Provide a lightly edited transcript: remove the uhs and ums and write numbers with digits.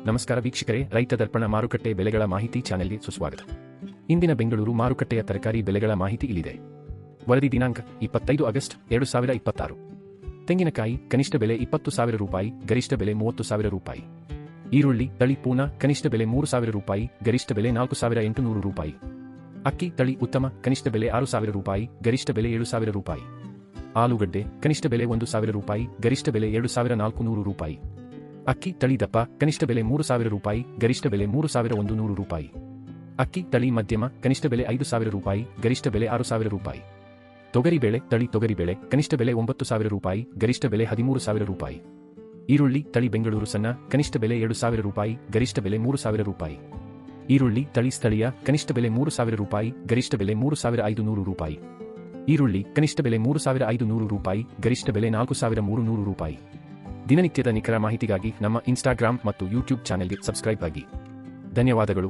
ನಮಸ್ಕಾರ ವೀಕ್ಷಕರೇ, ರೈತ ದರ್ಪಣ ಮಾರುಕಟ್ಟೆ ಬೆಲೆಗಳ ಮಾಹಿತಿ ಚಾನೆಲ್ಗೆ ಸುಸ್ವಾಗತ. ಇಂದಿನ ಬೆಂಗಳೂರು ಮಾರುಕಟ್ಟೆಯ ತರಕಾರಿ ಬೆಲೆಗಳ ಮಾಹಿತಿ ಇಲ್ಲಿದೆ. ವರದಿ ದಿನಾಂಕ 25 ಆಗಸ್ಟ್ 2026. ತೆಂಗಿನಕಾಯಿ ಕನಿಷ್ಠ ಬೆಲೆ 20,000 ರೂಪಾಯಿ, ಗರಿಷ್ಠ ಬೆಲೆ 30,000 ರೂಪಾಯಿ. ಈರುಳ್ಳಿ ತಳಿ ಪೂನಾ ಕನಿಷ್ಠ ಬೆಲೆ 3,000 ರೂಪಾಯಿ, ಗರಿಷ್ಠ ಬೆಲೆ 4,800 ರೂಪಾಯಿ. ಅಕ್ಕಿ ತಳಿ ಉತ್ತಮ ಕನಿಷ್ಠ ಬೆಲೆ 6,000 ರೂಪಾಯಿ, ಗರಿಷ್ಠ ಬೆಲೆ 7,000 ರೂಪಾಯಿ. ಆಲೂಗಡ್ಡೆ ಕನಿಷ್ಠ ಬೆಲೆ 1,000 ರೂಪಾಯಿ, ಗರಿಷ್ಠ ಬೆಲೆ 2,400 ರೂಪಾಯಿ. ಅಕ್ಕಿ ತಳಿ ದಪ್ಪ ಕನಿಷ್ಠ ಬೆಲೆ 3,000 ರೂಪಾಯಿ, ಗರಿಷ್ಠ ಬೆಲೆ 3,100 ರೂಪಾಯಿ. ಅಕ್ಕಿ ತಳಿ ಮಧ್ಯಮ ಕನಿಷ್ಠ ಬೆಲೆ 5,000 ರೂಪಾಯಿ, ಗರಿಷ್ಠ ಬೆಲೆ 6,000 ರೂಪಾಯಿ. ತೊಗರಿಬೇಳೆ ತಳಿ ತೊಗರಿಬೇಳೆ ಕನಿಷ್ಠ ಬೆಲೆ 9,000 ರೂಪಾಯಿ, ಗರಿಷ್ಠ ಬೆಲೆ 13,000 ರೂಪಾಯಿ. ಈರುಳ್ಳಿ ತಳಿ ಬೆಂಗಳೂರು ಸಣ್ಣ ಕನಿಷ್ಠ ಬೆಲೆ 2,000 ರೂಪಾಯಿ, ಗರಿಷ್ಠ ಬೆಲೆ 3,000 ರೂಪಾಯಿ. ಈರುಳ್ಳಿ ತಳಿ ಸ್ಥಳೀಯ ಕನಿಷ್ಠ ಬೆಲೆ 3,000 ರೂಪಾಯಿ, ಗರಿಷ್ಠ ಬೆಲೆ 3,500 ರೂಪಾಯಿ. ಈರುಳ್ಳಿ ಕನಿಷ್ಠ ಬೆಲೆ 3,500 ರೂಪಾಯಿ, ಗರಿಷ್ಠ ಬೆಲೆ 4,300 ರೂಪಾಯಿ. ದಿನನಿತ್ಯದ ನಿಖರ ಮಾಹಿತಿಗಾಗಿ ನಮ್ಮ ಇನ್ಸ್ಟಾಗ್ರಾಮ್ ಮತ್ತು ಯೂಟ್ಯೂಬ್ ಚಾನೆಲ್ಗೆ ಸಬ್ಸ್ಕ್ರೈಬ್ ಆಗಿ. ಧನ್ಯವಾದಗಳು.